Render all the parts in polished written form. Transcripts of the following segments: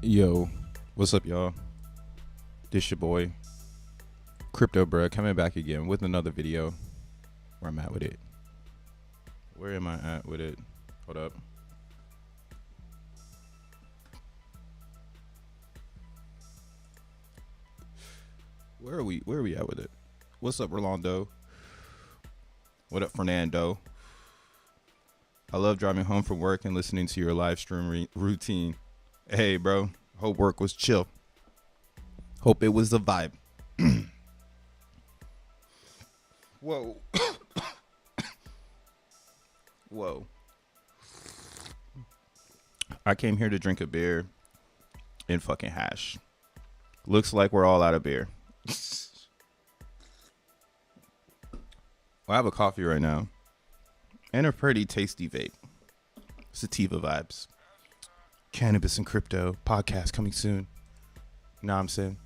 Yo, what's up, y'all? This your boy, Crypto Bruh, coming back again with another video. Where I'm at with it. Where am I at with it? Hold up. Where are we at with it? What's up, Rolando? What up, Fernando? I love driving home from work and listening to your live stream routine. Hey, bro. Hope work was chill. Hope it was a vibe. Whoa. Whoa. I came here to drink a beer and fucking hash. Looks like we're all out of beer. I have a coffee right now and a pretty tasty vape. Sativa vibes. Cannabis and crypto podcast coming soon. You know what I'm saying?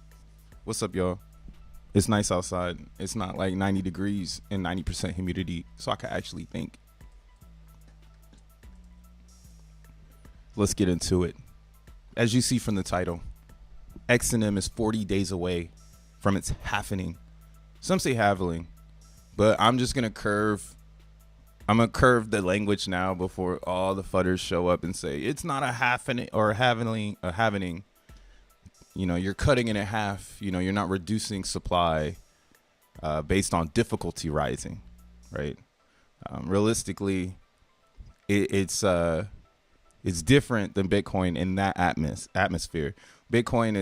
What's up, y'all? It's nice outside. It's not like 90 degrees and 90% humidity, so I can actually think. Let's get into it. As you see from the title, XeNFTs is 40 days away from its halvening. Some say halvening, but I'm just gonna curve the language now before all the fudders show up and say it's not a halvening or a halvening. You know, you're cutting it in half. You know, you're not reducing supply based on difficulty rising, right? Realistically, it's different than Bitcoin in that atmosphere. Bitcoin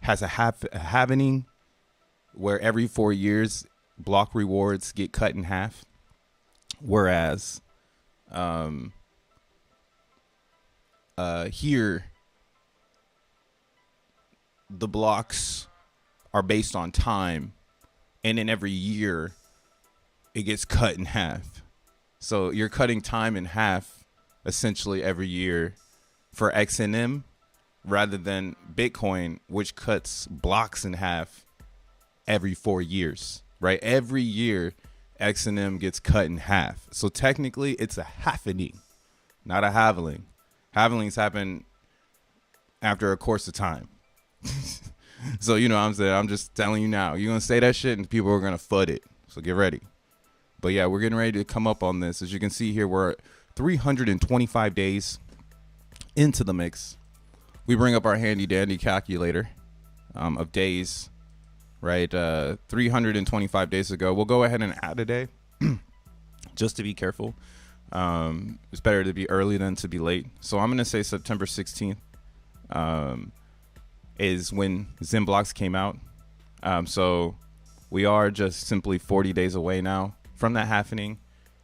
has a halvening where every 4 years block rewards get cut in half, whereas here the blocks are based on time, and in every year it gets cut in half. So you're cutting time in half essentially every year for XeNFTs rather than Bitcoin, which cuts blocks in half every 4 years, right? Every year XeNFTs gets cut in half. So technically it's a halvening, not a halvening. Halvenings happen after a course of time. So, you know what I'm saying? I'm just telling you now. You're going to say that shit and people are going to FUD it. So get ready. But yeah, we're getting ready to come up on this. As you can see here, we're 325 days into the mix. We bring up our handy dandy calculator of days, right? 325 days ago. We'll go ahead and add a day just to be careful. It's better to be early than to be late. So I'm going to say September 16th. Is when Xenblocks came out. So we are just simply 40 days away now from that halvening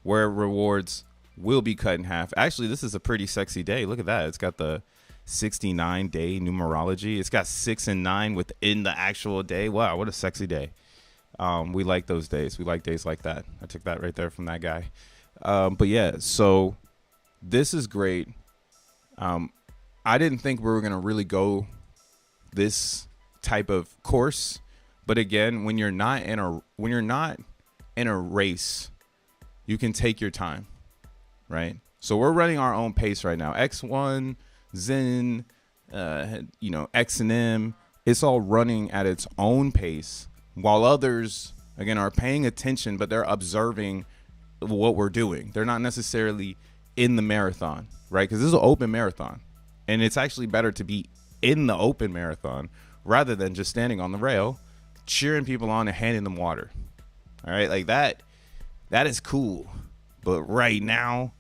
where rewards will be cut in half. Actually, this is a pretty sexy day. Look at that. It's got the 69-day numerology. It's got 6 and 9 within the actual day. Wow, what a sexy day. We like those days. We like days like that. I took that right there from that guy. But yeah, so this is great. I didn't think we were going to really go this type of course, but again, when you're not in a race, you can take your time, right? So we're running our own pace right now. X1, Zen, XeNFTs, it's all running at its own pace, while others again are paying attention, but they're observing what we're doing. They're not necessarily in the marathon, right? Because this is an open marathon, and it's actually better to be in the open marathon rather than just standing on the rail cheering people on and handing them water. All right, like that is cool, but right now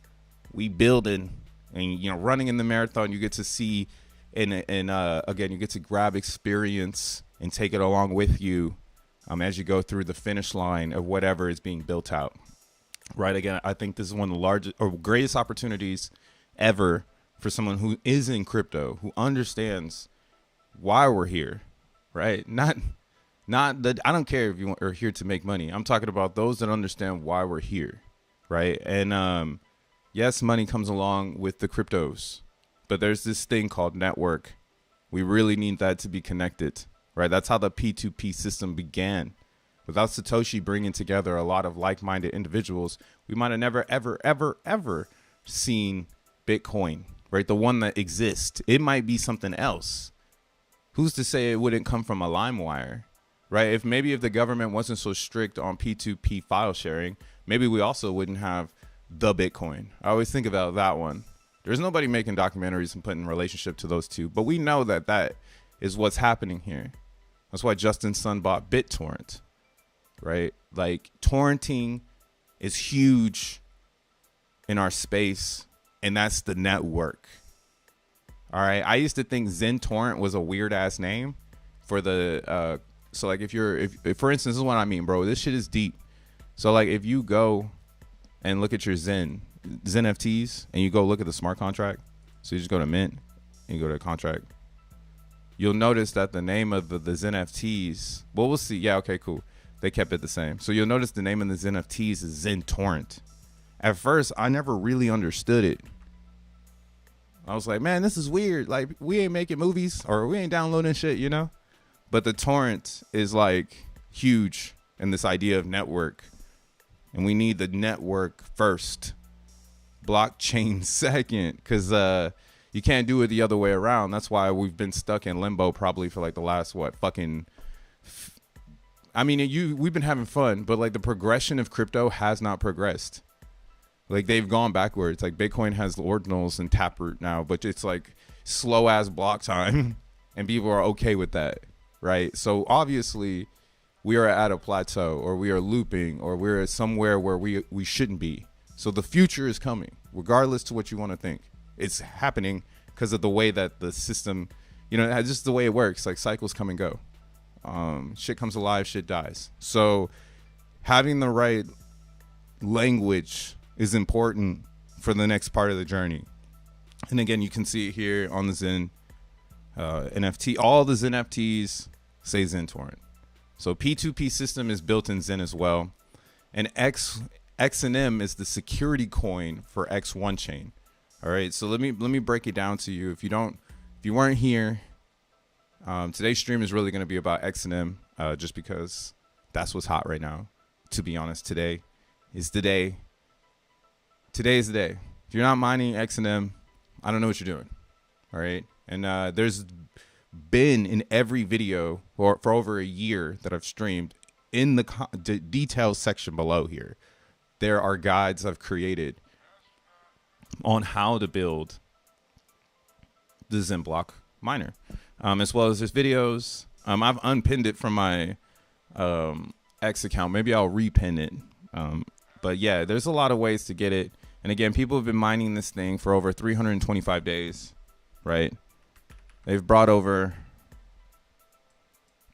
we building, and you know, running in the marathon, you get to see and again, you get to grab experience and take it along with you as you go through the finish line of whatever is being built out. Right, again, I think this is one of the largest or greatest opportunities ever for someone who is in crypto, who understands why we're here, right? Not that I don't care if you are here to make money. I'm talking about those that understand why we're here, right? And yes, money comes along with the cryptos, but there's this thing called network. We really need that to be connected, right? That's how the P2P system began. Without Satoshi bringing together a lot of like-minded individuals, we might have never, ever, ever, ever seen Bitcoin, right? The one that exists. It might be something else. Who's to say it wouldn't come from a LimeWire, right? If the government wasn't so strict on P2P file sharing, maybe we also wouldn't have the Bitcoin. I always think about that one. There's nobody making documentaries and putting relationship to those two, but we know that that is what's happening here. That's why Justin's son bought BitTorrent, right? Like, torrenting is huge in our space, and that's the network. All right. I used to think XenTorrent was a weird ass name for the, so like if for instance, this is what I mean, bro, this shit is deep. So like if you go and look at your xeNFTs and you go look at the smart contract, so you just go to Mint and you go to contract, you'll notice that the name of the xeNFTs, well, we'll see. Yeah. Okay, cool. They kept it the same. So you'll notice the name of the xeNFTs is XenTorrent. At first, I never really understood it. I was like, man, this is weird. Like, we ain't making movies or we ain't downloading shit, you know? But the torrent is like huge in this idea of network. And we need the network first, blockchain second, because you can't do it the other way around. That's why we've been stuck in limbo probably for like the last, we've been having fun, but like the progression of crypto has not progressed. Like, they've gone backwards. Like, Bitcoin has ordinals and Taproot now, but it's like slow ass block time, and people are okay with that, right? So obviously, we are at a plateau, or we are looping, or we're somewhere where we shouldn't be. So the future is coming, regardless to what you want to think. It's happening because of the way that the system, just the way it works. Like, cycles come and go. Shit comes alive, shit dies. So having the right language is important for the next part of the journey. And again, you can see it here on the Zen NFT. All the XeNFTs say XenTorrent. So P2P system is built in Zen as well. And XNM is the security coin for X1 chain. All right, so let me break it down to you. If you weren't here, today's stream is really going to be about XNM, just because that's what's hot right now. To be honest, today is the day. Today is the day. If you're not mining XNM, I don't know what you're doing. All right. And there's been in every video for over a year that I've streamed, in the details section below here, there are guides I've created on how to build the Xenblock miner, as well as there's videos. I've unpinned it from my X account. Maybe I'll repin it. But yeah, there's a lot of ways to get it. And again, people have been mining this thing for over 325 days, right? They've brought over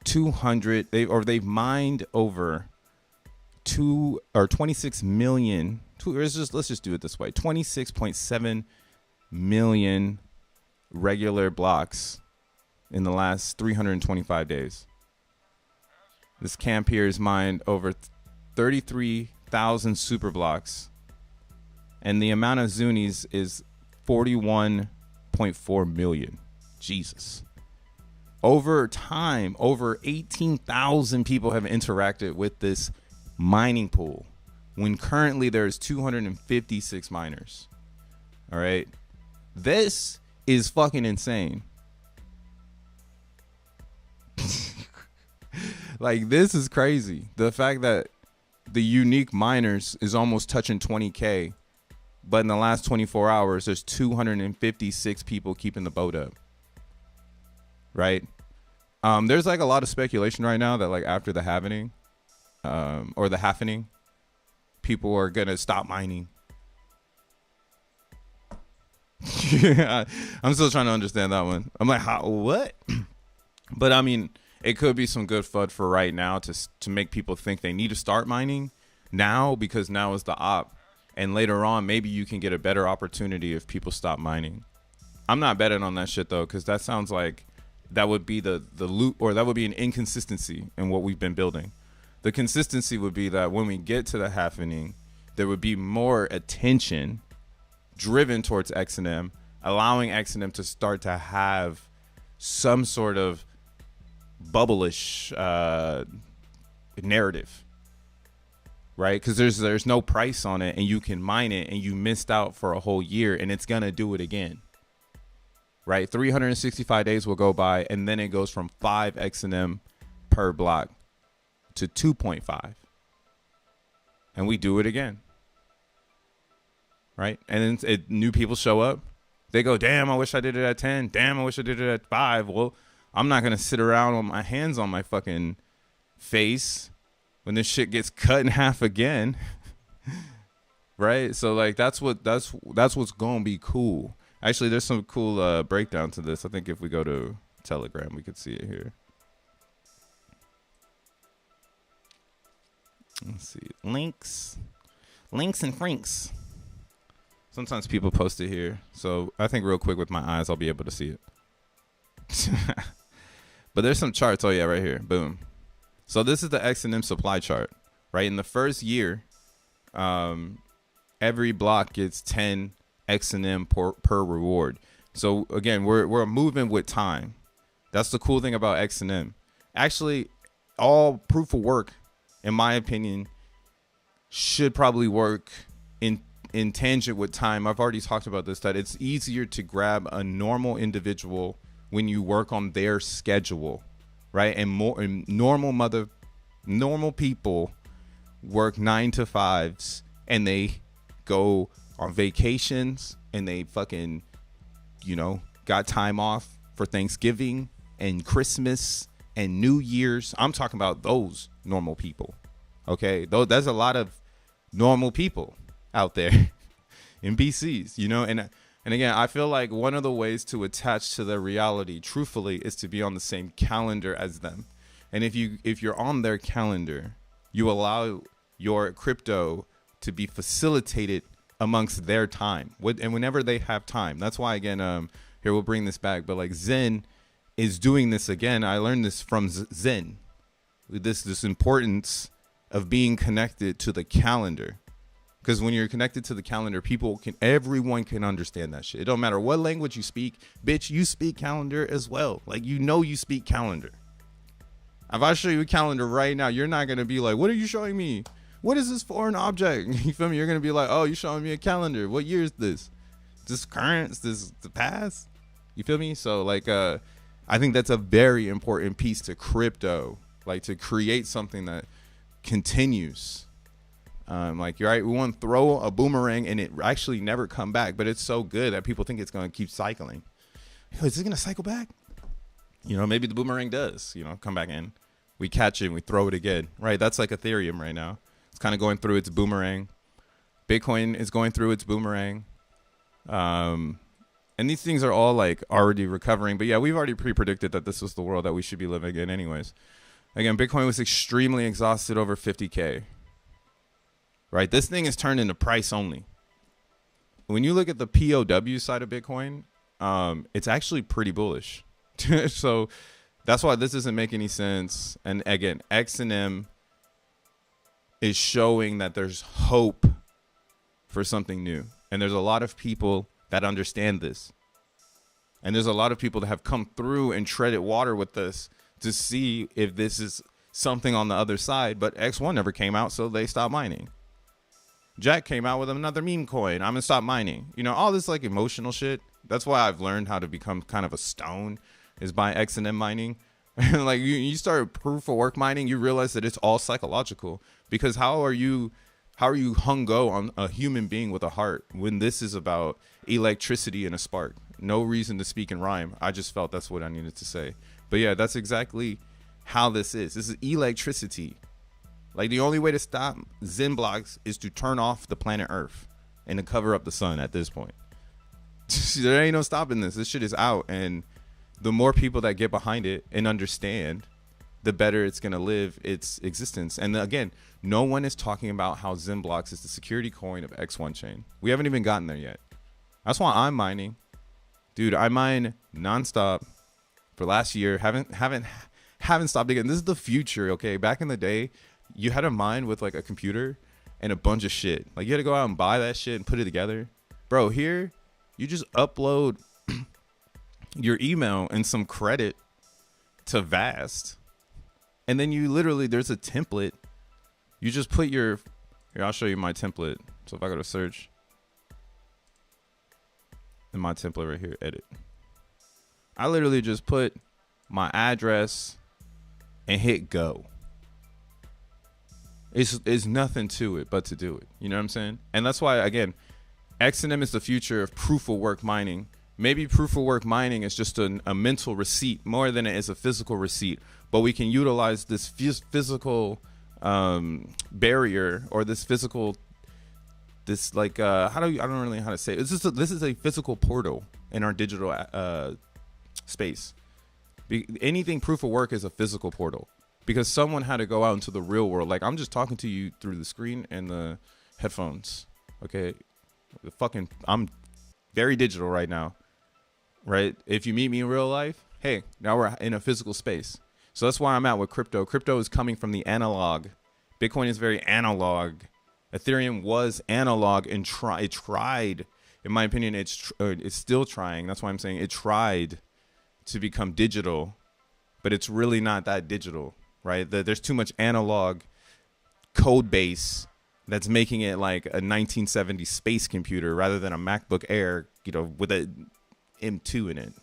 200, they've mined over 26 million. Let's just do it this way: 26.7 million regular blocks in the last 325 days. This camp here has mined over 33,000 super blocks, and the amount of Zunis is 41.4 million. Jesus. Over time, over 18,000 people have interacted with this mining pool, when currently there's 256 miners. All right. This is fucking insane. Like, this is crazy. The fact that the unique miners is almost touching 20K, but in the last 24 hours, there's 256 people keeping the boat up. Right. There's like a lot of speculation right now that, like, after the halvening, or the halfening, people are going to stop mining. I'm still trying to understand that one. I'm like, what? But I mean, it could be some good FUD for right now to make people think they need to start mining now, because now is the op. And later on, maybe you can get a better opportunity if people stop mining. I'm not betting on that shit, though, because that sounds like that would be the loop, or that would be an inconsistency in what we've been building. The consistency would be that when we get to the halfening, there would be more attention driven towards XNM, allowing XNM to start to have some sort of bubblish narrative, right? Because there's no price on it, and you can mine it, and you missed out for a whole year, and it's gonna do it again. right? 365 days will go by, and then it goes from 5 XNM per block to 2.5. And we do it again, right? And then new people show up. They go, damn, I wish I did it at 10. Damn, I wish I did it at 5. Well, I'm not going to sit around with my hands on my fucking face when this shit gets cut in half again. Right? So like that's what's going to be cool. Actually, there's some cool breakdown to this. I think if we go to Telegram, we could see it here. Let's see. Links and frinks. Sometimes people post it here. So I think real quick with my eyes, I'll be able to see it. But there's some charts. Oh, yeah, right here. Boom. So this is the XNM supply chart, right? In the first year, every block gets 10 XNM per reward. So again, we're moving with time. That's the cool thing about XNM. Actually, all proof of work, in my opinion, should probably work in tangent with time. I've already talked about this, that it's easier to grab a normal individual when you work on their schedule, right? And normal people work 9 to 5s, and they go on vacations, and they fucking, got time off for Thanksgiving and Christmas and New Year's. I'm talking about those normal people. Okay, though there's a lot of normal people out there in BCs, and again, I feel like one of the ways to attach to their reality, truthfully, is to be on the same calendar as them. And if you're on their calendar, you allow your crypto to be facilitated amongst their time, and whenever they have time. That's why, again, here we'll bring this back, but like Zen is doing this again. I learned this from Zen. This importance of being connected to the calendar. Because when you're connected to the calendar, everyone can understand that shit. It don't matter what language you speak, bitch, you speak calendar as well. Like, you speak calendar. If I show you a calendar right now, you're not going to be like, what are you showing me? What is this foreign object? You feel me? You're going to be like, oh, you're showing me a calendar. What year is this? Is this current? Is this the past? You feel me? So like, I think that's a very important piece to crypto, like to create something that continues. Like, you're right, we want to throw a boomerang and it actually never come back, but it's so good that people think it's going to keep cycling. Is it going to cycle back? Maybe the boomerang does, come back in. We catch it and we throw it again, right? That's like Ethereum right now. It's kind of going through its boomerang. Bitcoin is going through its boomerang. And these things are all like already recovering. But yeah, we've already pre-predicted that this was the world that we should be living in anyways. Again, Bitcoin was extremely exhausted over 50K. Right? This thing is turned into price only. When you look at the P.o.W side of Bitcoin, it's actually pretty bullish. So that's why this doesn't make any sense. And again, XNM is showing that there's hope for something new. And there's a lot of people that understand this. And there's a lot of people that have come through and treaded water with this to see if this is something on the other side. But X1 never came out, so they stopped mining. Jack came out with another meme coin. I'm gonna stop mining. All this like emotional shit. That's why I've learned how to become kind of a stone, is by XNM mining. Like you start proof of work mining, you realize that it's all psychological. Because how are you hung-go on a human being with a heart when this is about electricity and a spark? No reason to speak in rhyme. I just felt that's what I needed to say. But yeah, that's exactly how this is. This is electricity. Like, the only way to stop Xenblocks is to turn off the planet Earth and to cover up the sun at this point. There ain't no stopping this. This shit is out. And the more people that get behind it and understand, the better it's going to live its existence. And again, no one is talking about how Xenblocks is the security coin of X1 chain. We haven't even gotten there yet. That's why I'm mining. Dude, I mine nonstop for last year. Haven't stopped again. This is the future, okay? Back in the day, you had a mine with like a computer and a bunch of shit. Like, you had to go out and buy that shit and put it together. Bro, here, you just upload your email and some credit to Vast. And then you literally, there's a template. You just put here, I'll show you my template. So if I go to search, in my template right here, edit. I literally just put my address and hit go. It's nothing to it but to do it. You know what I'm saying? And that's why, again, XNM is the future of proof of work mining. Maybe proof of work mining is just a mental receipt more than it is a physical receipt. But we can utilize this physical barrier, or this physical, this like I don't really know how to say it. This is a physical portal in our digital space. Anything proof of work is a physical portal, because someone had to go out into the real world. Like, I'm just talking to you through the screen and the headphones. Okay, I'm very digital right now. Right? If you meet me in real life, hey, now we're in a physical space. So that's why I'm at with crypto. Crypto is coming from the analog. Bitcoin is very analog. Ethereum was analog and it tried. In my opinion, it's still trying. That's why I'm saying it tried to become digital, but it's really not that digital, right? There's too much analog code base that's making it like a 1970s space computer rather than a MacBook Air, with a M2 in it.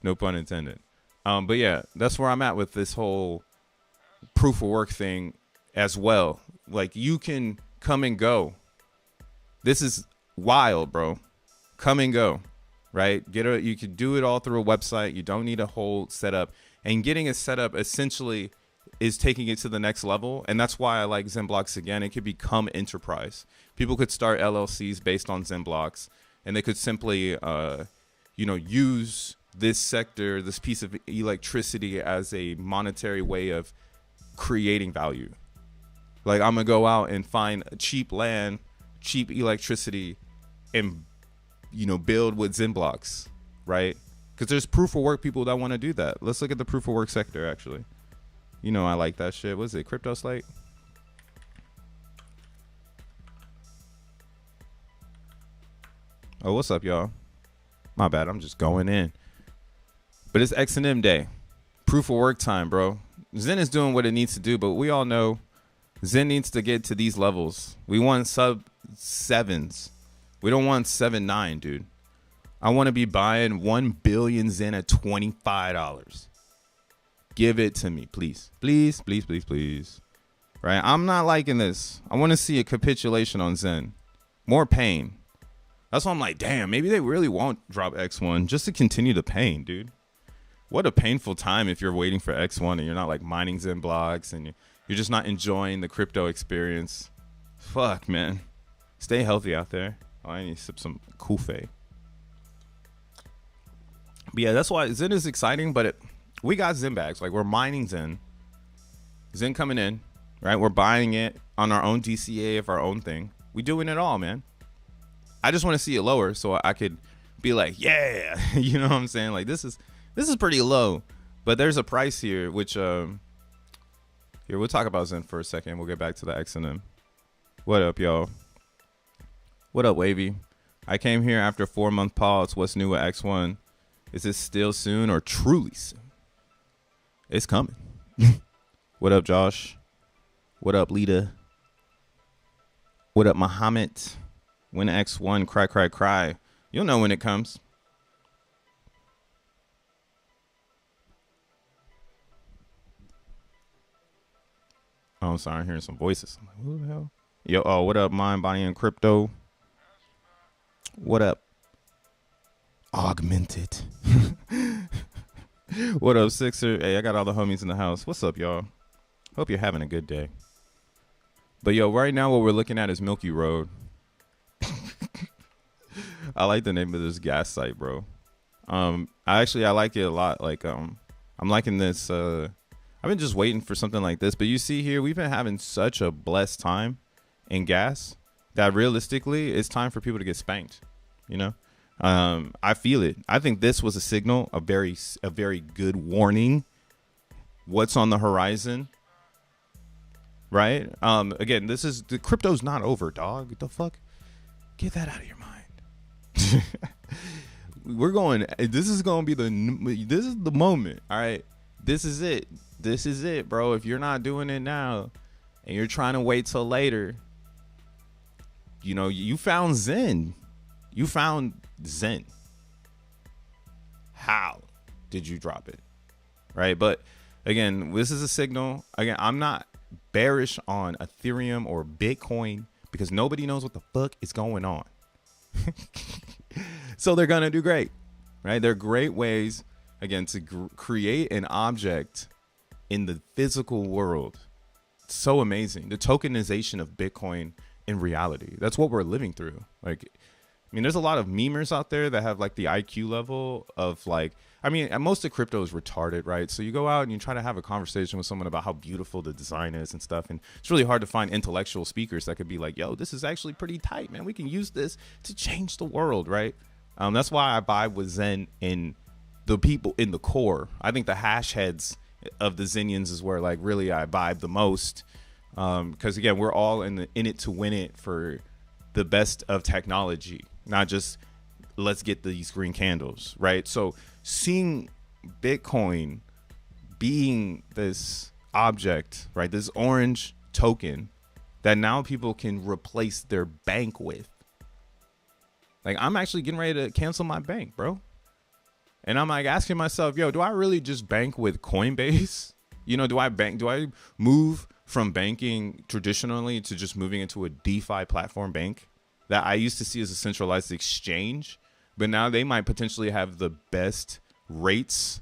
No pun intended. But yeah, that's where I'm at with this whole proof of work thing as well. Like, you can come and go. This is wild, bro. Come and go, right? You can do it all through a website. You don't need a whole setup. And getting a setup essentially is taking it to the next level. And that's why I like Xenblocks again. It could become enterprise. People could start LLCs based on Xenblocks, and they could simply, use this sector, this piece of electricity as a monetary way of creating value. Like, I'm going to go out and find cheap land, cheap electricity, and, build with Xenblocks, right? Because there's proof of work people that want to do that. Let's look at the proof of work sector, actually. I like that shit. What is it? Crypto Slate? Oh, what's up, y'all? My bad. I'm just going in. But it's XNM day. Proof of work time, bro. Zen is doing what it needs to do, but we all know Zen needs to get to these levels. We want sub 7s. We don't want 7.9, dude. I want to be buying 1 billion Zen at $25. Give it to me, please. Please, please, please, please. Right? I'm not liking this. I want to see a capitulation on Zen. More pain. That's why I'm like, damn, maybe they really won't drop X1 just to continue the pain, dude. What a painful time if you're waiting for X1 and you're not like mining Xenblocks and you're just not enjoying the crypto experience. Fuck, man. Stay healthy out there. Oh, I need to sip some Kufe. But yeah, that's why Zen is exciting, but we got Zen bags. Like, we're mining Zen. Zen coming in, right? We're buying it on our own DCA of our own thing. We doing it all, man. I just want to see it lower so I could be like, yeah, you know what I'm saying? Like, this is pretty low, but there's a price here, which, here, we'll talk about Zen for a second. We'll get back to the XNM. What up, y'all? What up, Wavy? I came here after a 4-month pause. What's new with X1? Is it still soon or truly soon? It's coming. What up, Josh? What up, Lita? What up, Muhammad? When X1, cry, cry, cry. You'll know when it comes. Oh, I'm sorry, I'm hearing some voices. I'm like, who the hell? Yo, oh, what up, Mind, Body, and Crypto? What up? Augmented. What up, Sixer? Hey, I got all the homies in the house. What's up, y'all? Hope you're having a good day. But yo, right now what we're looking at is Milky Road. I like the name of this gas site, bro. I like it a lot. Like, I'm liking this. I've been just waiting for something like this. But you see here, we've been having such a blessed time in gas that realistically, it's time for people to get spanked. You know, I feel it. I think this was a signal, a very good warning. What's on the horizon? Right? Again, the crypto's not over, dog. What the fuck? Get that out of your mind. This is the moment. All right. This is it, bro. If you're not doing it now and you're trying to wait till later, you know, you found Zen. how did you drop it, right? But again, this is a signal. Again, I'm not bearish on Ethereum or Bitcoin because nobody knows what the fuck is going on. So they're gonna do great, right? They're great ways, again, to create an object in the physical world. It's so amazing. The tokenization of Bitcoin in reality. That's what we're living through. Like, I mean, there's a lot of memers out there that have like the IQ level of like, I mean, most of crypto is retarded, right? So you go out and you try to have a conversation with someone about how beautiful the design is and stuff. And it's really hard to find intellectual speakers that could be like, yo, this is actually pretty tight, man. We can use this to change the world, right? That's why I vibe with Zen and the people in the core. I think the hash heads of the Zenians is where like really I vibe the most. Because again, we're all in it to win it for the best of technology, not just let's get these green candles, right? So seeing Bitcoin being this object, right, this orange token that now people can replace their bank with. Like, I'm actually getting ready to cancel my bank, bro. And I'm like asking myself, yo, do I really just bank with Coinbase? You know, do I move from banking traditionally to just moving into a DeFi platform bank that I used to see as a centralized exchange, but now they might potentially have the best rates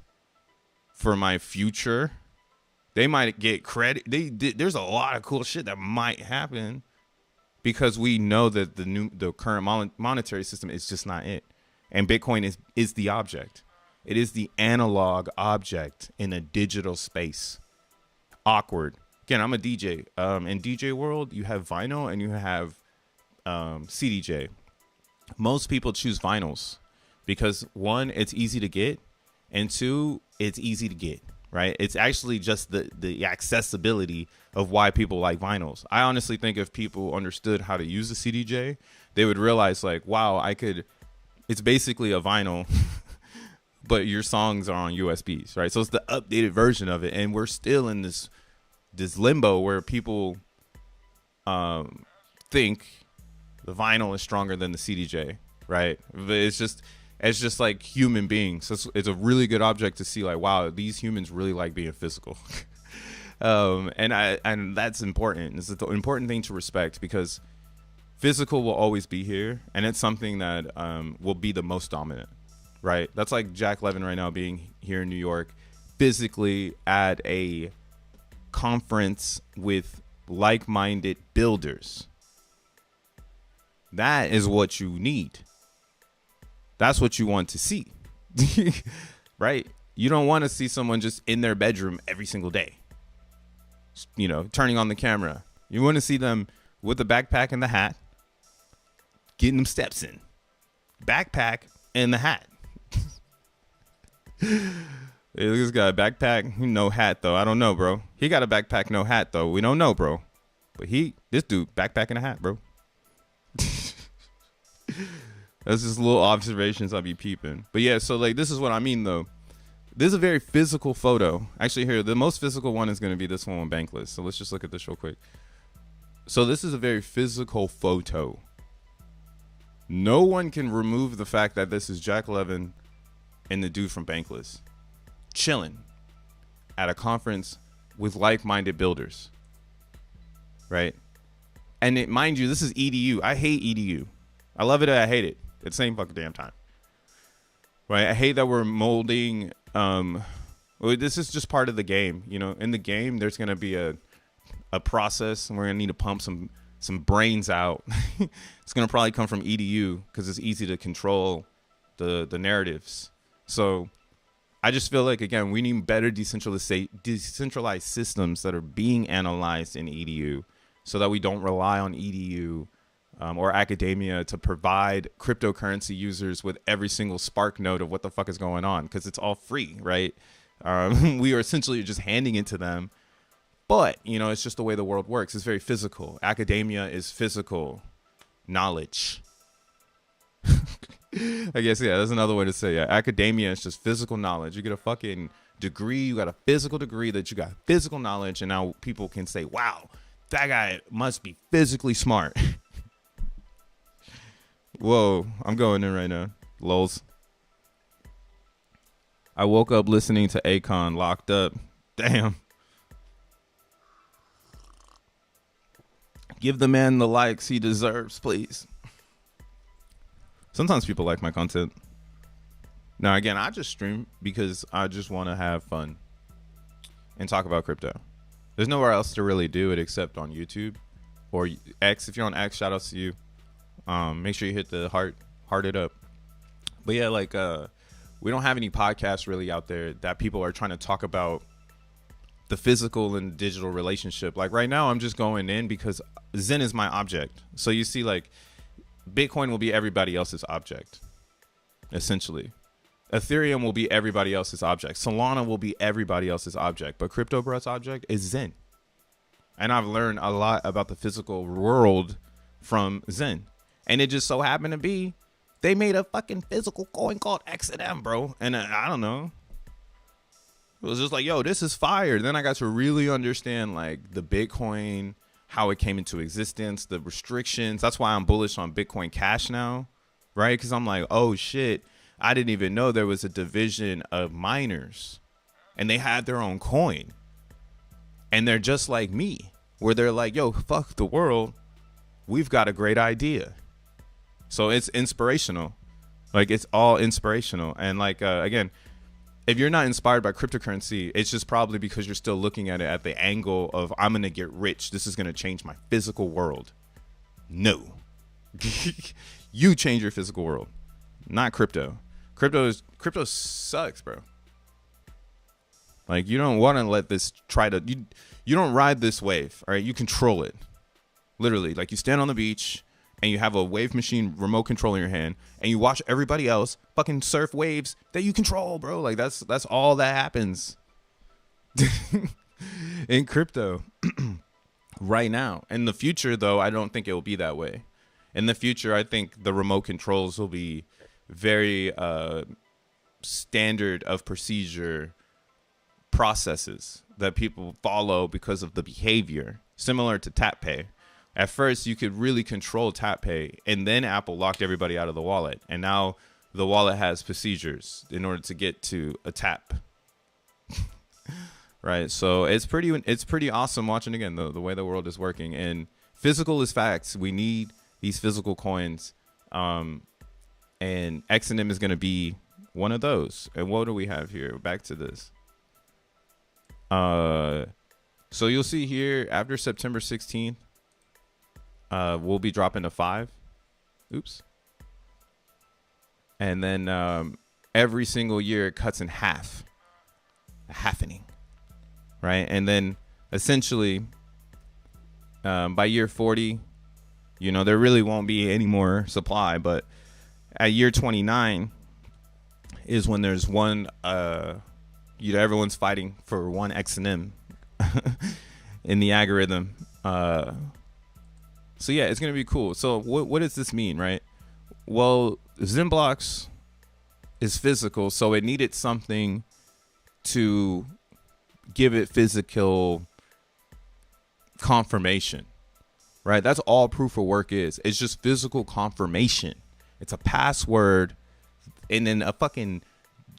for my future. They might get credit. There's a lot of cool shit that might happen because we know that the current monetary system is just not it. And Bitcoin is the object. It is the analog object in a digital space. Awkward. Again, I'm a DJ. In DJ world, you have vinyl and you have CDJ. Most people choose vinyls because one, it's easy to get, and two, it's easy to get, right? It's actually just the accessibility of why people like vinyls. I honestly think if people understood how to use the CDJ, they would realize like, wow, it's basically a vinyl, but your songs are on USBs, right? So it's the updated version of it. And we're still in this limbo where people think the vinyl is stronger than the CDJ, right? But it's just like human beings. So it's a really good object to see like, wow, these humans really like being physical. And that's important. It's an important thing to respect because physical will always be here. And it's something that will be the most dominant, right? That's like Jack Levin right now being here in New York, physically at a conference with like-minded builders. That is what you need. That's what you want to see. Right? You don't want to see someone just in their bedroom every single day, you know, turning on the camera. You want to see them with the backpack and the hat, getting them steps in. Backpack and the hat. Hey, this guy, backpack, no hat though. I don't know, bro. He got a backpack, no hat though. We don't know, bro. But this dude, backpack and a hat, bro. That's just little observations I'll be peeping. But yeah, so like this is what I mean though. This is a very physical photo. Actually, here, the most physical one is going to be this one on Bankless. So let's just look at this real quick. So this is a very physical photo. No one can remove the fact that this is Jack Levin and the dude from Bankless chilling at a conference with like-minded builders, right? And mind you, this is EDU. I hate EDU. I love it and I hate it at the same fucking damn time, right? I hate that we're molding. This is just part of the game, you know. In the game, there's gonna be a process, and we're gonna need to pump some brains out. It's gonna probably come from EDU because it's easy to control the narratives. So I just feel like, again, we need better decentralized systems that are being analyzed in EDU so that we don't rely on EDU or academia to provide cryptocurrency users with every single spark node of what the fuck is going on, because it's all free, right? We are essentially just handing it to them. But, you know, it's just the way the world works. It's very physical. Academia is physical knowledge. I guess, yeah, that's another way to say it. Yeah, academia is just physical knowledge. You get a fucking degree, you got a physical degree that you got physical knowledge, and now people can say, wow, that guy must be physically smart. Whoa, I'm going in right now. Lols. I woke up listening to Akon Locked Up. Damn. Give the man the likes he deserves, please. Sometimes people like my content. Now, again, I just stream because I just want to have fun and talk about crypto. There's nowhere else to really do it except on YouTube or X. If you're on X, shout outs to you. Make sure you hit the heart it up. But yeah, like we don't have any podcasts really out there that people are trying to talk about the physical and digital relationship. Like right now, I'm just going in because Zen is my object. So you see, like Bitcoin will be everybody else's object, essentially. Ethereum will be everybody else's object. Solana will be everybody else's object. But Crypto Bro's object is Zen. And I've learned a lot about the physical world from Zen. And it just so happened to be they made a fucking physical coin called XeNFTs, bro. And I don't know. It was just like, yo, this is fire. Then I got to really understand like the Bitcoin, how it came into existence, the restrictions. That's why I'm bullish on Bitcoin Cash now, right? Because I'm like, oh shit, I didn't even know there was a division of miners and they had their own coin. And they're just like me, where they're like, yo, fuck the world. We've got a great idea. So it's inspirational. Like it's all inspirational. And like, again, if you're not inspired by cryptocurrency, it's just probably because you're still looking at it at the angle of I'm going to get rich. This is going to change my physical world. No. You change your physical world, not crypto. Crypto sucks, bro. Like you don't want to let this you don't ride this wave. All right. You control it. Literally. Like you stand on the beach and you have a wave machine remote control in your hand and you watch everybody else fucking surf waves that you control, bro. Like that's all that happens in crypto right now. In the future, though, I don't think it will be that way. In the future, I think the remote controls will be very standard of procedure processes that people follow because of the behavior, similar to tap pay. At first, you could really control tap pay, and then Apple locked everybody out of the wallet. And now the wallet has procedures in order to get to a tap. Right. So it's pretty awesome watching, again, the way the world is working. And physical is facts. We need these physical coins. And XeNFT is going to be one of those. And what do we have here? Back to this. So you'll see here after September 16th, we'll be dropping to 5. Oops. And then every single year it cuts in half. A halfening. Right? And then essentially by year 40, you know, there really won't be any more supply. But at year 29 is when there's one, you know, everyone's fighting for one XeNFT in the algorithm. So yeah, it's gonna be cool. So what does this mean, right? Well, Xenblocks is physical, so it needed something to give it physical confirmation, right? That's all proof of work is. It's just physical confirmation. It's a password and then a fucking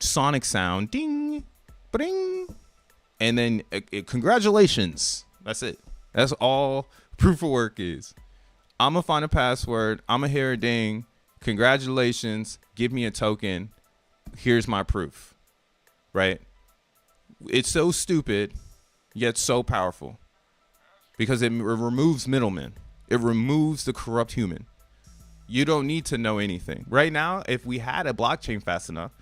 sonic sound, ding, bring, and then congratulations. That's it. That's all proof of work is. I'm going to find a password. I'm going to hear a ding. Congratulations. Give me a token. Here's my proof. Right? It's so stupid, yet so powerful. Because it removes middlemen. It removes the corrupt human. You don't need to know anything. Right now, if we had a blockchain fast enough,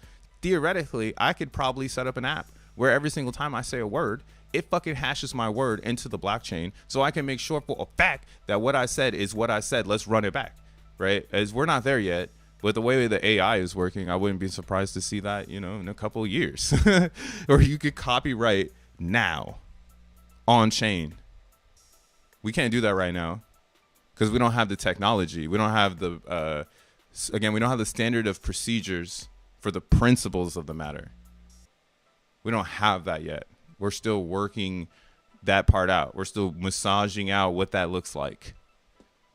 theoretically, I could probably set up an app where every single time I say a word, it fucking hashes my word into the blockchain so I can make sure for a fact that what I said is what I said. Let's run it back, right? As we're not there yet, but the way the AI is working, I wouldn't be surprised to see that, you know, in a couple of years. Or you could copyright now on chain. We can't do that right now because we don't have the technology. We don't have the, again, we don't have the standard of procedures for the principles of the matter. We don't have that yet. We're still working that part out. We're still massaging out what that looks like,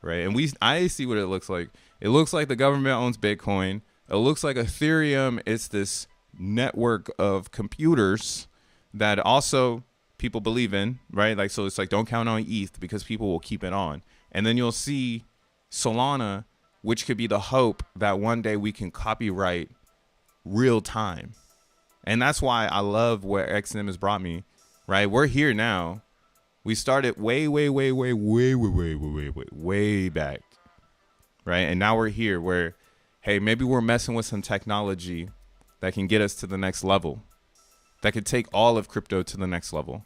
right? And I see what it looks like. It looks like the government owns Bitcoin. It looks like Ethereum is this network of computers that also people believe in, right? Like, so it's like, don't count on ETH because people will keep it on. And then you'll see Solana, which could be the hope that one day we can copyright real time. And that's why I love where XM has brought me, right? We're here now. We started way back, right? And now we're here where, hey, maybe we're messing with some technology that can get us to the next level, that could take all of crypto to the next level,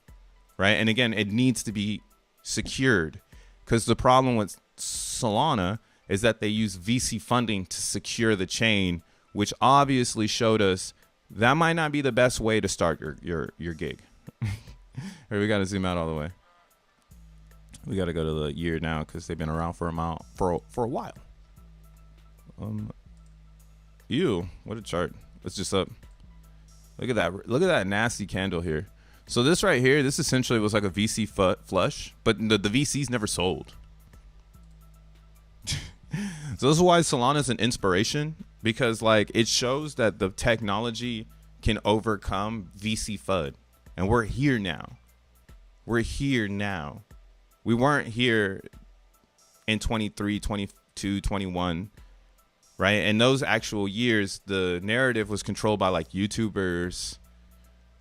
right? And again, it needs to be secured, because the problem with Solana is that they use VC funding to secure the chain, which obviously showed us that might not be the best way to start your gig. Here, we got to zoom out all the way. We got to go to the year now because they've been around for a while. Ew, what a chart. It's just up. Look at that. Look at that nasty candle here. So this right here, this essentially was like a VC flush, but the VCs never sold. So this is why Solana is an inspiration, because like it shows that the technology can overcome VC FUD. And we're here now. We're here now. We weren't here in 23, 22, 21, right? And those actual years, the narrative was controlled by like YouTubers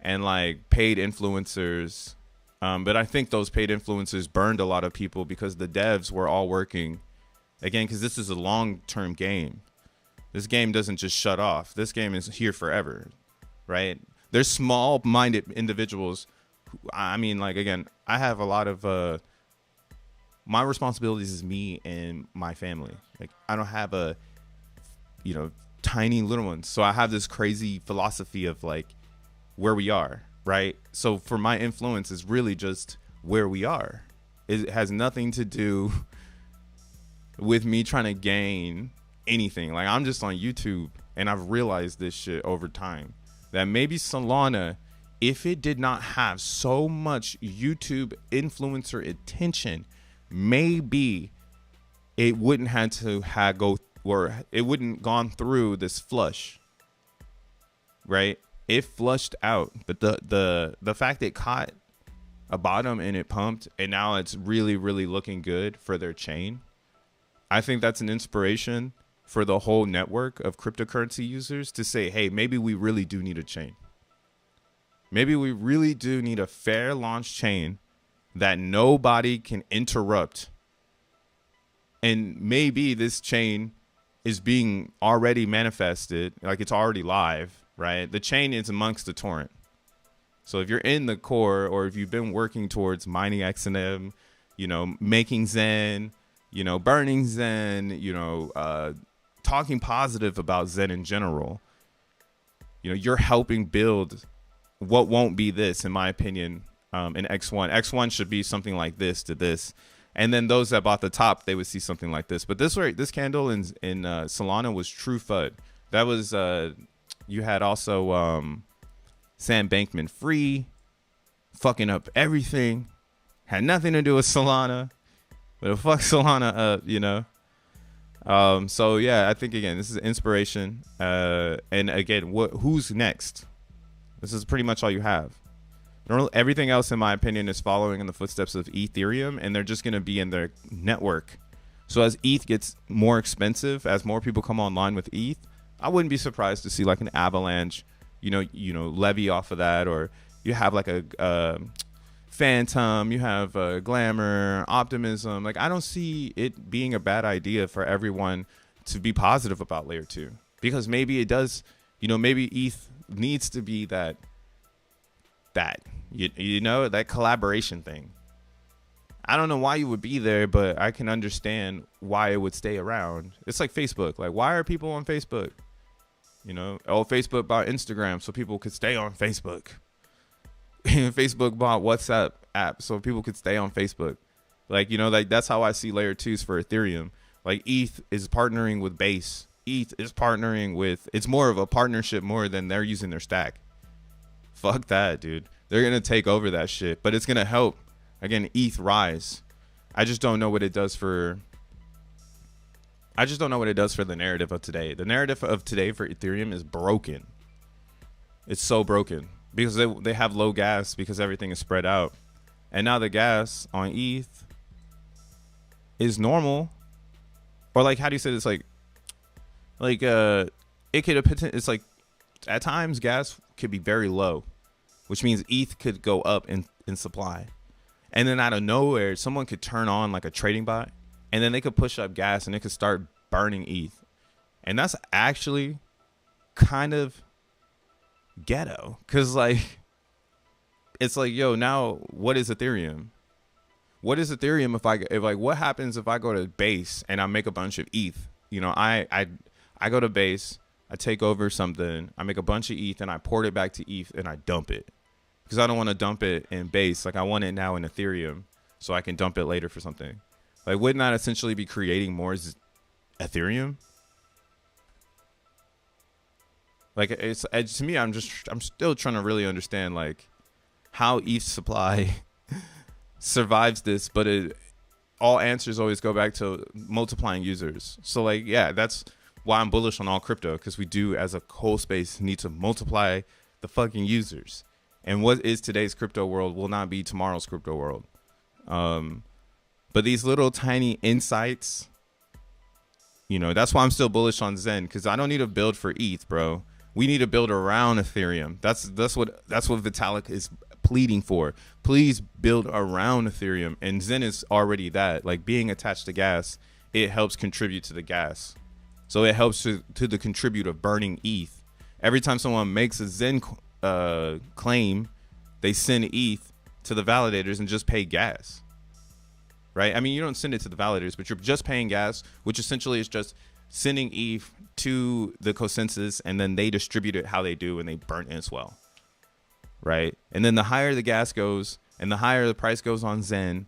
and like paid influencers. But I think those paid influencers burned a lot of people because the devs were all working, again, because this is a long-term game. This game doesn't just shut off. This game is here forever, right? There's small-minded individuals. I mean, like, again, I have a lot of my responsibilities is me and my family. Like, I don't have a, tiny little ones. So I have this crazy philosophy of like where we are, right? So for my influence is really just where we are. It has nothing to do with me trying to gain anything. Like, I'm just on YouTube, and I've realized this shit over time, that maybe Solana, if it did not have so much YouTube influencer attention, maybe it wouldn't have to it wouldn't gone through this flush, right? It flushed out, but the fact it caught a bottom and it pumped, and now it's really, really looking good for their chain. I think that's an inspiration for the whole network of cryptocurrency users to say, hey, maybe we really do need a chain. Maybe we really do need a fair launch chain that nobody can interrupt. And maybe this chain is being already manifested, like it's already live, right? The chain is amongst the torrent. So if you're in the core, or if you've been working towards mining XNM, making Zen, burning Zen, talking positive about Zen in general, you're helping build what won't be this, in my opinion, in X1. X1 should be something like this to this. And then those that bought the top, they would see something like this. But this candle in Solana was true FUD. That was, you had also Sam Bankman-Fried fucking up everything. Had nothing to do with Solana. But fuck Solana up, So yeah, I think again, this is inspiration. And again, who's next? This is pretty much all you have. Everything else, in my opinion, is following in the footsteps of Ethereum, and they're just going to be in their network. So as ETH gets more expensive, as more people come online with ETH, I wouldn't be surprised to see like an avalanche, levy off of that, or you have like a Phantom, you have Glamour, Optimism. Like, I don't see it being a bad idea for everyone to be positive about Layer 2, because maybe it does, maybe ETH needs to be that collaboration thing. I don't know why you would be there, but I can understand why it would stay around. It's like Facebook. Like, why are people on Facebook? Facebook bought Instagram so people could stay on Facebook. Facebook bought WhatsApp app so people could stay on Facebook. Like, that's how I see Layer 2s for Ethereum. Like, ETH is partnering with Base. ETH is partnering with, it's more of a partnership more than they're using their stack. Fuck that, dude. They're going to take over that shit, but it's going to help, again, ETH rise. I just don't know what it does for the narrative of today. The narrative of today for Ethereum is broken. It's so broken because they have low gas because everything is spread out. And now the gas on ETH is normal. Or like, how do you say this? Like it could, it's like at times gas could be very low, which means ETH could go up in supply. And then out of nowhere, someone could turn on like a trading bot, and then they could push up gas and it could start burning ETH. And that's actually kind of ghetto, because like, it's like, yo, now what is Ethereum? What is Ethereum if like, what happens if I go to base and I make a bunch of ETH? You know, I go to base, I take over something, I make a bunch of ETH and I port it back to ETH and I dump it. Because I don't want to dump it in base. Like, I want it now in Ethereum so I can dump it later for something. Like, wouldn't that essentially be creating more Ethereum? Like, it's to me, I'm still trying to really understand like how ETH supply survives this, but all answers always go back to multiplying users. So like, yeah, that's why I'm bullish on all crypto, because we do as a whole space need to multiply the fucking users. And what is today's crypto world will not be tomorrow's crypto world. But these little tiny insights, you know, that's why I'm still bullish on Zen, because I don't need to build for ETH, bro. We need to build around Ethereum. That's what Vitalik is pleading for. Please build around Ethereum. And Zen is already that. Like, being attached to gas, it helps contribute to the gas. So it helps to the contribute of burning ETH. Every time someone makes a Zen claim, they send ETH to the validators and just pay gas, right? I mean, you don't send it to the validators, but you're just paying gas, which essentially is just sending ETH to the consensus, and then they distribute it how they do, and they burn it as well, right? And then the higher the gas goes and the higher the price goes on Zen,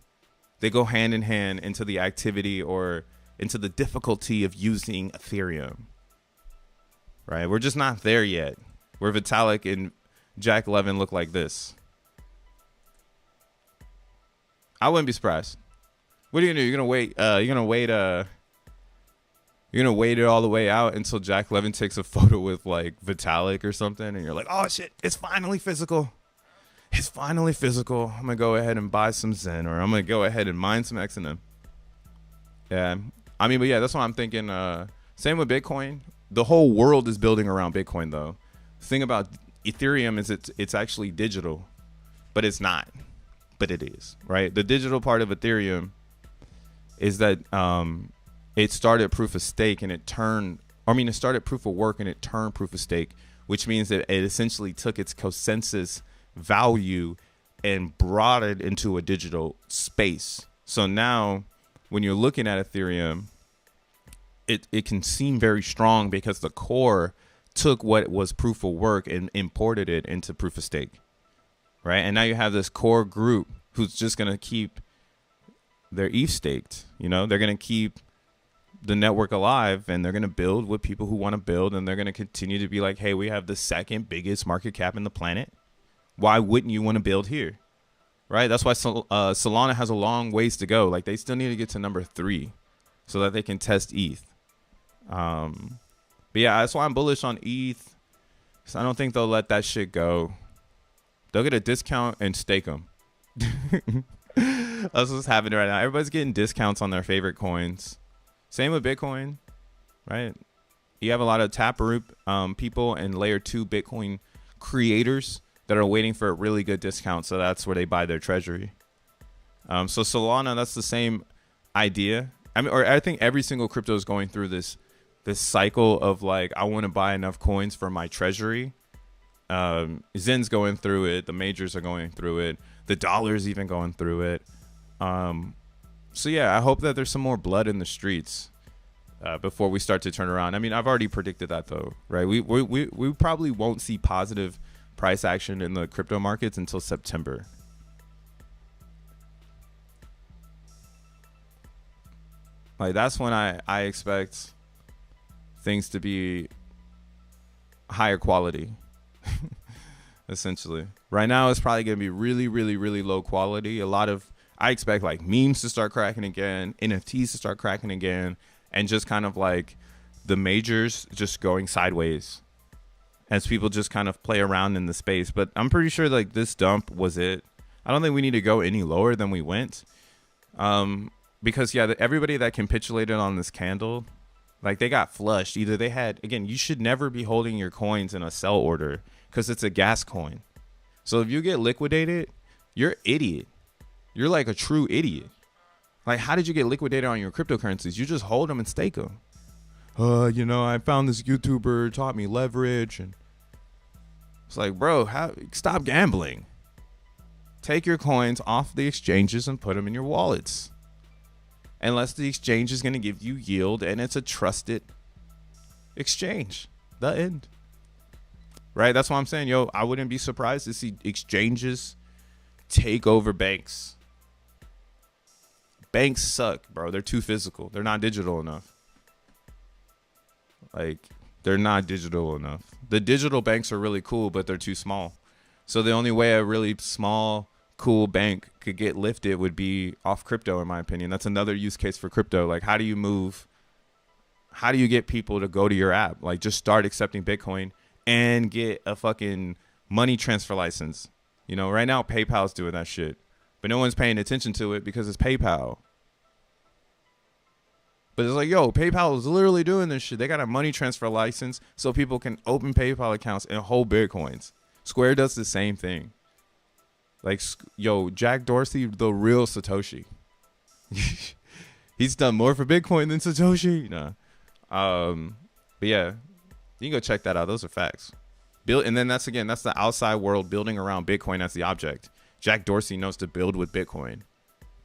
they go hand in hand into the activity or into the difficulty of using Ethereum, right? We're just not there yet, where Vitalik and Jack Levin look like this. I wouldn't be surprised. What are you gonna do? You're gonna wait it all the way out until Jack Levin takes a photo with like Vitalik or something, and you're like, oh shit, it's finally physical. It's finally physical. I'm gonna go ahead and buy some Zen, or I'm gonna go ahead and mine some XeNFTs. Yeah, I mean, but yeah, that's what I'm thinking. Same with Bitcoin. The whole world is building around Bitcoin, though. The thing about Ethereum is it's actually digital, but it's not. But it is, right? The digital part of Ethereum is that it started proof of stake and it started proof of work and it turned proof of stake, which means that it essentially took its consensus value and brought it into a digital space. So now when you're looking at Ethereum, it can seem very strong because the core took what was proof of work and imported it into proof of stake, right? And now you have this core group who's just going to keep their ETH staked. You know, they're going to keep the network alive, and they're going to build with people who want to build, and they're going to continue to be like, hey, we have the second biggest market cap in the planet. Why wouldn't you want to build here, right? That's why Solana has a long ways to go. Like, they still need to get to number 3 so that they can test ETH. But yeah, that's why I'm bullish on ETH. So I don't think they'll let that shit go. They'll get a discount and stake them. That's what's happening right now. Everybody's getting discounts on their favorite coins. Same with Bitcoin, right? You have a lot of Taproot people and layer 2 Bitcoin creators that are waiting for a really good discount. So that's where they buy their treasury. So Solana, that's the same idea. I mean, or I think every single crypto is going through this cycle of like, I want to buy enough coins for my treasury. Zen's going through it. The majors are going through it. The dollar's even going through it. So yeah, I hope that there's some more blood in the streets before we start to turn around. I mean, I've already predicted that though, right? We probably won't see positive price action in the crypto markets until September. Like, that's when I expect things to be higher quality. Essentially, right now it's probably going to be really, really, really low quality. I expect like memes to start cracking again, NFTs to start cracking again, and just kind of like the majors just going sideways. as people just kind of play around in the space. But I'm pretty sure like this dump was it. I don't think we need to go any lower than we went. Because yeah, everybody that capitulated on this candle, like they got flushed. Either they had, again, you should never be holding your coins in a sell order because it's a gas coin. So if you get liquidated, you're an idiot. You're like a true idiot. Like, how did you get liquidated on your cryptocurrencies? You just hold them and stake them. You know, I found this YouTuber taught me leverage, and it's like, bro, stop gambling. Take your coins off the exchanges and put them in your wallets. Unless the exchange is going to give you yield and it's a trusted exchange. The end. Right? That's what I'm saying. Yo, I wouldn't be surprised to see exchanges take over banks. Banks suck, bro. They're too physical. They're not digital enough. Like, they're not digital enough. The digital banks are really cool, but they're too small. So the only way a really small, cool bank could get lifted would be off crypto, in my opinion. That's another use case for crypto. Like, how do you get people to go to your app? Like, just start accepting Bitcoin and get a fucking money transfer license. You know, right now PayPal's doing that shit, but no one's paying attention to it because it's PayPal. But it's like, yo, PayPal is literally doing this shit. They got a money transfer license so people can open PayPal accounts and hold Bitcoins. Square does the same thing. Like, yo, Jack Dorsey, the real Satoshi. He's done more for Bitcoin than Satoshi. Nah. But yeah, you can go check that out. Those are facts. And then that's the outside world building around Bitcoin as the object. Jack Dorsey knows to build with Bitcoin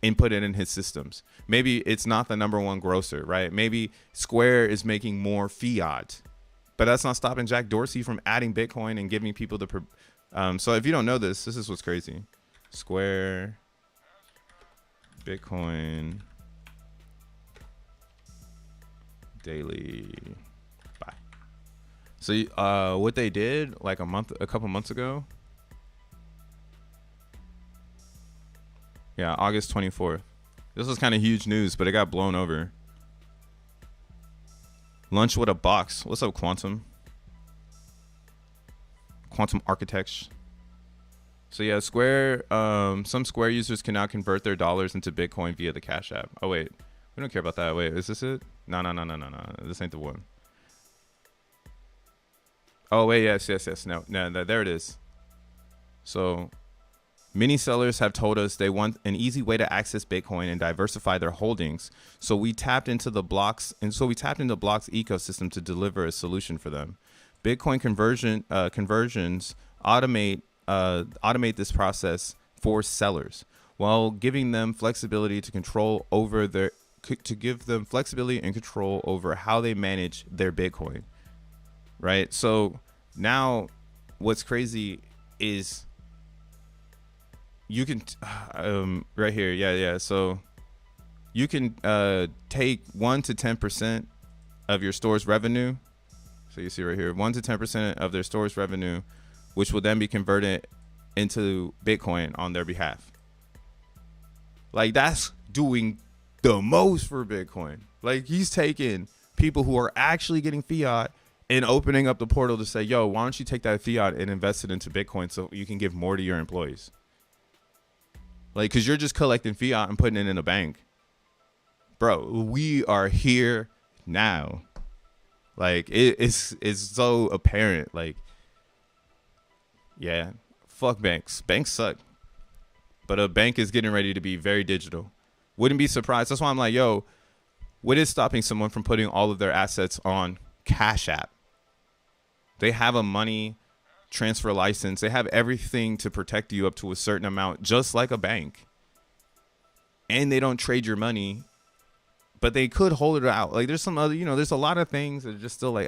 and put it in his systems. Maybe it's not the #1 grosser, right? Maybe Square is making more fiat, but that's not stopping Jack Dorsey from adding Bitcoin and giving people the. So if you don't know this is what's crazy. Square, Bitcoin, daily buy. So what they did like a couple months ago. Yeah, August 24th. This was kind of huge news, but it got blown over. Lunch with a box. What's up, Quantum? Quantum Architects. So yeah, Square. Some Square users can now convert their dollars into Bitcoin via the Cash App. Oh wait, we don't care about that. Wait, is this it? No. This ain't the one. Oh wait, yes. No, there it is. So. Many sellers have told us they want an easy way to access Bitcoin and diversify their holdings. So we tapped into Block's ecosystem to deliver a solution for them. Bitcoin conversions automate this process for sellers while giving them flexibility and control over how they manage their Bitcoin. Right? So now what's crazy is you can right here. Yeah. So you can take 1 to 10% of your store's revenue. So you see right here, 1 to 10% of their store's revenue, which will then be converted into Bitcoin on their behalf. Like, that's doing the most for Bitcoin. Like, he's taking people who are actually getting fiat and opening up the portal to say, yo, why don't you take that fiat and invest it into Bitcoin so you can give more to your employees? Like, because you're just collecting fiat and putting it in a bank. Bro, we are here now. Like, it's so apparent. Like, yeah, fuck banks. Banks suck. But a bank is getting ready to be very digital. Wouldn't be surprised. That's why I'm like, yo, what is stopping someone from putting all of their assets on Cash App? They have a money transfer license. They have everything to protect you up to a certain amount, just like a bank. And they don't trade your money, but they could hold it out. Like, there's some other, there's a lot of things that are just still like,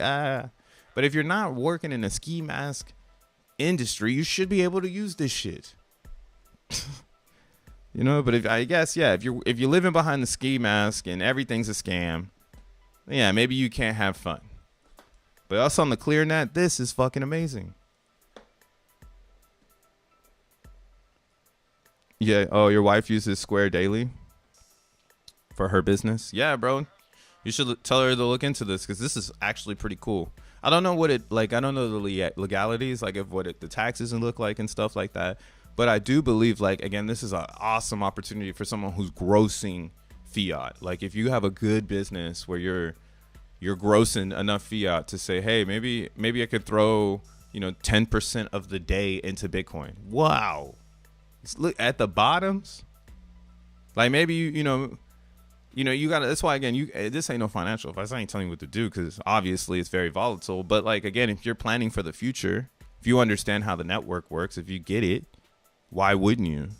but if you're not working in a ski mask industry, you should be able to use this shit. But if you're living behind the ski mask and everything's a scam, yeah, maybe you can't have fun. But us on the clear net, this is fucking amazing. Yeah. Oh, your wife uses Square daily for her business? Yeah, bro. You should tell her to look into this because this is actually pretty cool. I don't know what it like. I don't know the legalities, like of what the taxes look like and stuff like that. But I do believe, like, again, this is an awesome opportunity for someone who's grossing fiat. Like, if you have a good business where you're grossing enough fiat to say, hey, maybe I could throw 10% of the day into Bitcoin. Wow, look at the bottoms. Like, maybe you gotta. That's why, again, this ain't no financial advice. I ain't telling you what to do, because obviously it's very volatile. But, like, again, if you're planning for the future, if you understand how the network works, if you get it, why wouldn't you?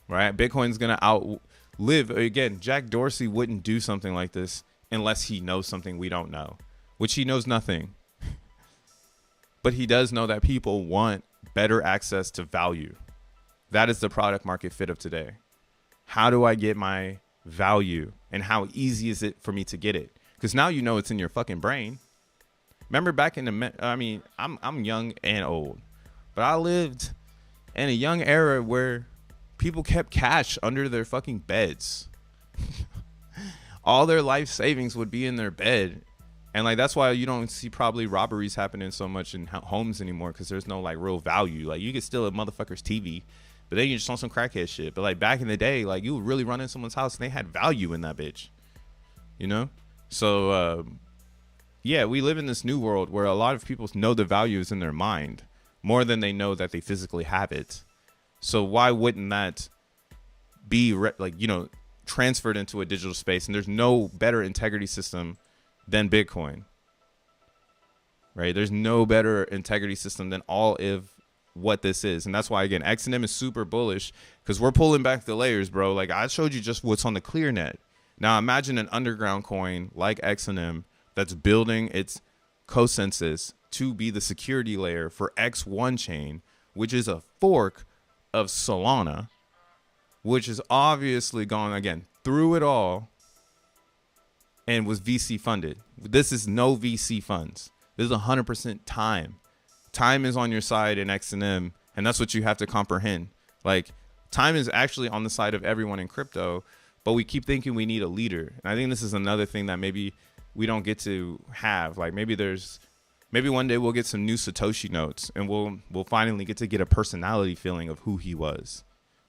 Right? Bitcoin's gonna outlive. Again, Jack Dorsey wouldn't do something like this unless he knows something we don't know, which he knows nothing. But he does know that people want better access to value. That is the product market fit of today. How do I get my value, and how easy is it for me to get it? Because now it's in your fucking brain. Remember back in I'm young and old, but I lived in a young era where people kept cash under their fucking beds. All their life savings would be in their bed. And, like, that's why you don't see probably robberies happening so much in homes anymore, because there's no, like, real value. Like, you could steal a motherfucker's TV, but then you just on some crackhead shit. But, like, back in the day, like, you would really run in someone's house and they had value in that bitch. So, yeah, we live in this new world where a lot of people know the value is in their mind more than they know that they physically have it. So why wouldn't that be transferred into a digital space? And there's no better integrity system than Bitcoin, right? There's no better integrity system than all of what this is. And that's why, again, XNM is super bullish, because we're pulling back the layers, bro. Like, I showed you just what's on the clear net. Now imagine an underground coin like XNM that's building its consensus to be the security layer for X1 chain, which is a fork of Solana, which is obviously gone, again, through it all, and was VC funded. This is no VC funds. This is 100% time. Time is on your side in XNM, and that's what you have to comprehend. Like, time is actually on the side of everyone in crypto, but we keep thinking we need a leader. And I think this is another thing that maybe we don't get to have. Like, maybe one day we'll get some new Satoshi notes, and we'll finally get a personality feeling of who he was,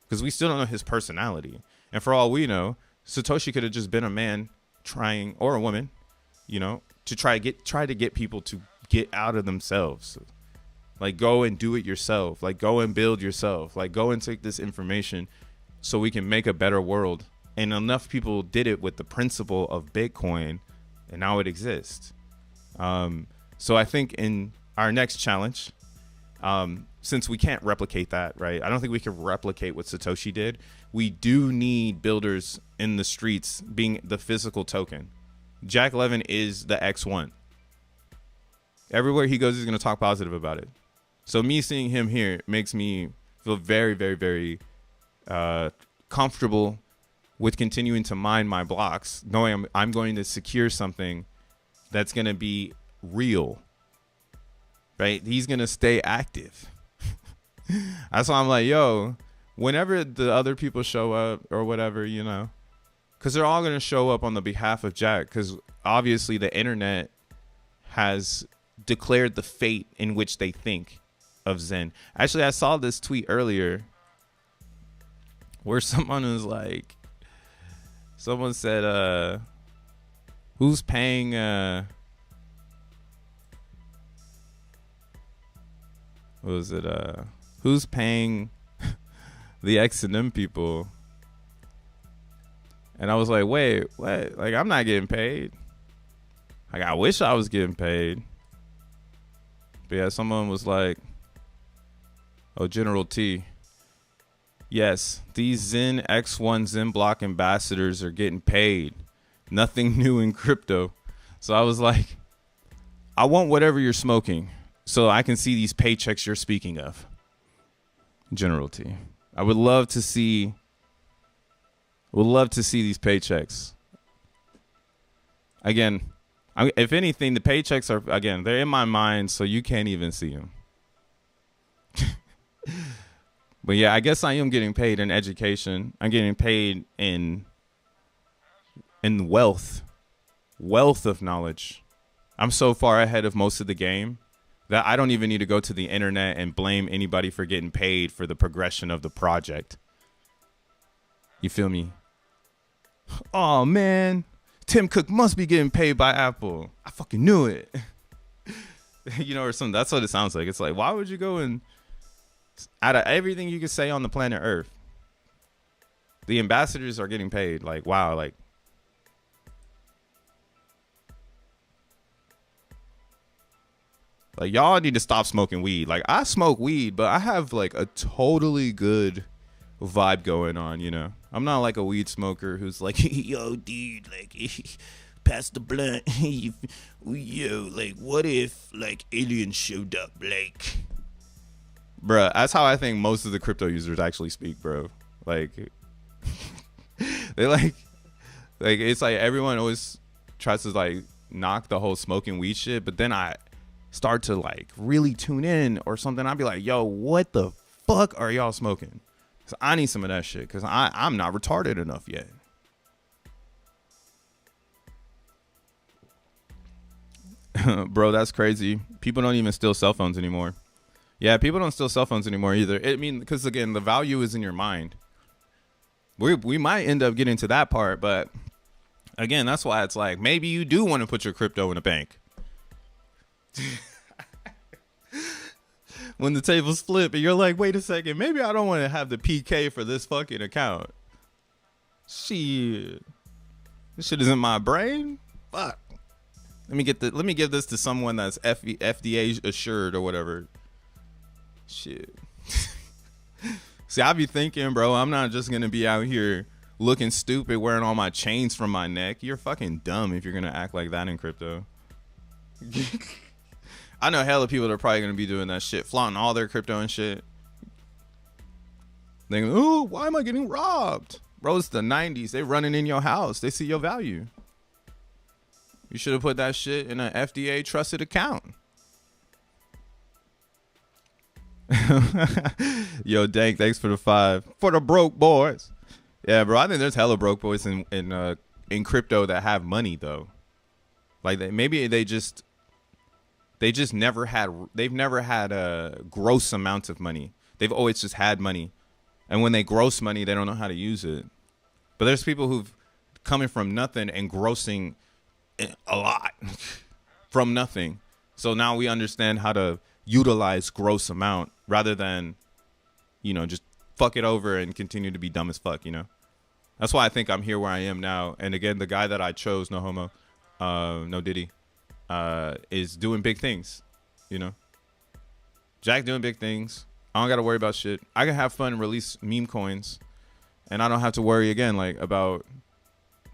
because we still don't know his personality. And for all we know, Satoshi could have just been a man trying, or a woman, to try to get people to get out of themselves. Like, go and do it yourself. Like, go and build yourself. Like, go and take this information so we can make a better world. And enough people did it with the principle of Bitcoin, and now it exists. So I think in our next challenge, since we can't replicate that, right? I don't think we can replicate what Satoshi did. We do need builders in the streets being the physical token. Jack Levin is the X1. Everywhere he goes, he's going to talk positive about it. So me seeing him here makes me feel very, very, very comfortable with continuing to mine my blocks, knowing I'm going to secure something that's going to be real, right? He's going to stay active. That's why I'm like, yo, whenever the other people show up or whatever, because they're all going to show up on the behalf of Jack, because obviously the internet has declared the fate in which they think of Zen. Actually, I saw this tweet earlier where someone said, who's paying, who's paying the XNM people? And I was like, wait, what? Like, I'm not getting paid. Like, I wish I was getting paid. But yeah, someone was like, oh, General T. Yes, these Zen X1 Xenblock ambassadors are getting paid. Nothing new in crypto. So I was like, I want whatever you're smoking so I can see these paychecks you're speaking of. General T. I would love to see these paychecks. Again, if anything, the paychecks are, again, they're in my mind, so you can't even see them. But yeah, I guess I am getting paid in education. I'm getting paid in wealth of knowledge, I'm so far ahead of most of the game that I don't even need to go to the internet and blame anybody for getting paid for the progression of the project. You feel me? Oh, man. Tim Cook must be getting paid by Apple. I fucking knew it. You know, or something. That's what it sounds like. It's like, why would you go and, out of everything you could say on the planet Earth, the ambassadors are getting paid? Like, wow, like, y'all need to stop smoking weed. Like, I smoke weed, but I have like a totally good vibe going on, you know. I'm not like a weed smoker who's like, yo, dude, like, pass the blunt. Yo, like, what if like aliens showed up? Like, bruh, that's how I think most of the crypto users actually speak, bro. Like, they like it's like everyone always tries to like knock the whole smoking weed shit, but then I start to like really tune in or something. I'll be like, yo, what the fuck are y'all smoking? So I need some of that shit because I'm not retarded enough yet. Bro, that's crazy. People don't even steal cell phones anymore. Yeah, people don't steal cell phones anymore either. I mean, because again, the value is in your mind. We might end up getting to that part, but again, that's why it's like maybe you do want to put your crypto in a bank. When the tables flip and you're like, wait a second, maybe I don't want to have the PK for this fucking account. Shit. This shit is in my brain. Fuck. Let me give this to someone that's FDA assured or whatever. Shit. See, I be thinking, bro, I'm not just gonna be out here looking stupid wearing all my chains from my neck. You're fucking dumb if you're gonna act like that in crypto. I know hella people that are probably going to be doing that shit, flaunting all their crypto and shit. Thinking, oh, why am I getting robbed? Bro, it's the 90s. They running in your house. They see your value. You should have put that shit in an FDA trusted account. Yo, Dank, thanks for the 5. For the broke boys. Yeah, bro, I think there's hella broke boys in crypto that have money, though. Like, maybe they've never had a gross amount of money. They've always just had money. And when they gross money, they don't know how to use it. But there's people who've coming from nothing and grossing a lot from nothing. So now we understand how to utilize gross amount rather than, you know, just fuck it over and continue to be dumb as fuck, you know? That's why I think I'm here where I am now. And again, the guy that I chose, no homo, no diddy, is doing big things, you know. Jack doing big things. I don't gotta worry about shit. I can have fun and release meme coins, and I don't have to worry again like about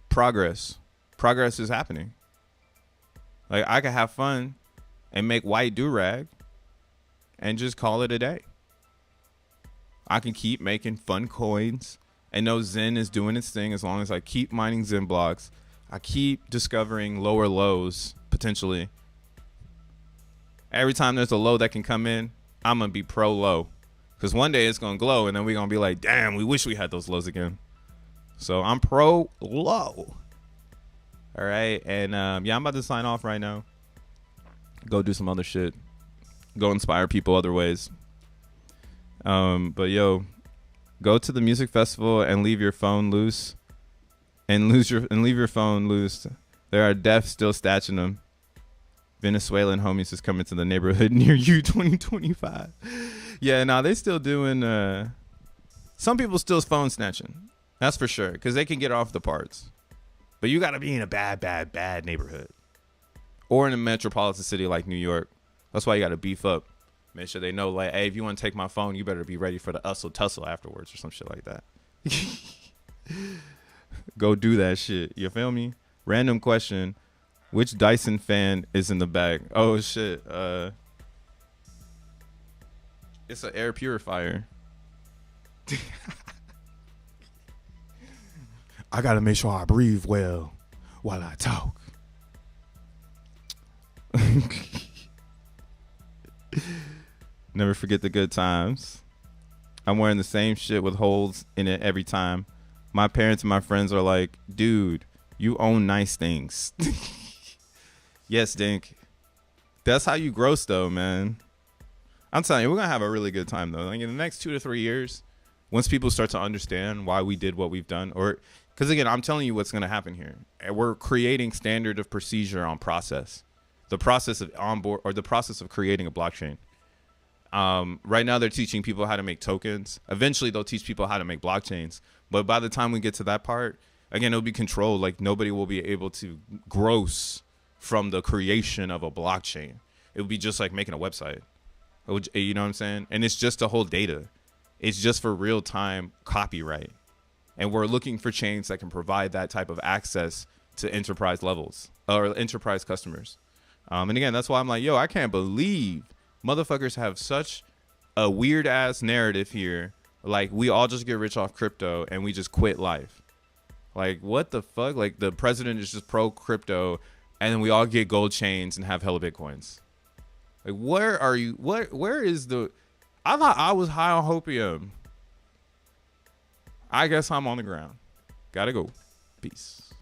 progress. Progress is happening. Like, I can have fun and make white do-rag and just call it a day. I can keep making fun coins and know Zen is doing its thing as long as I keep mining Xenblocks. I keep discovering lower lows potentially. Every time there's a low that can come in, I'm going to be pro low. Because one day it's going to glow and then we're going to be like, damn, we wish we had those lows again. So I'm pro low. All right. And yeah, I'm about to sign off right now. Go do some other shit. Go inspire people other ways. But yo, go to the music festival and leave your phone loose. And leave your phone loose. There are deaths still stashing them. Venezuelan homies is coming to the neighborhood near you 2025. Yeah, no, they still doing some people still phone snatching. That's for sure. Because they can get off the parts. But you gotta be in a bad neighborhood. Or in a metropolitan city like New York. That's why you gotta beef up. Make sure they know, like, hey, if you want to take my phone, you better be ready for the tussle afterwards or some shit like that. Go do that shit. You feel me? Random question. Which Dyson fan is in the bag? Oh, shit. It's an air purifier. I got to make sure I breathe well while I talk. Never forget the good times. I'm wearing the same shit with holes in it every time. My parents and my friends are like, dude, you own nice things. Yes, Dink. That's how you gross, though, man. I'm telling you, we're gonna have a really good time though. Like in the next 2 to 3 years, once people start to understand why we did what we've done, or because again, I'm telling you what's gonna happen here. And we're creating standard of procedure on process, the process of onboard or the process of creating a blockchain. Right now, they're teaching people how to make tokens. Eventually, they'll teach people how to make blockchains. But by the time we get to that part, again, it'll be controlled. Like nobody will be able to gross from the creation of a blockchain. It would be just like making a website. You know what I'm saying? And it's just to hold data. It's just for real time copyright. And we're looking for chains that can provide that type of access to enterprise levels or enterprise customers. And again, that's why I'm like, yo, I can't believe motherfuckers have such a weird ass narrative here. Like we all just get rich off crypto and we just quit life. Like what the fuck? Like the president is just pro crypto and then we all get gold chains and have hella Bitcoins. Like, where are you? Where is the? I thought I was high on hopium. I guess I'm on the ground. Gotta go. Peace.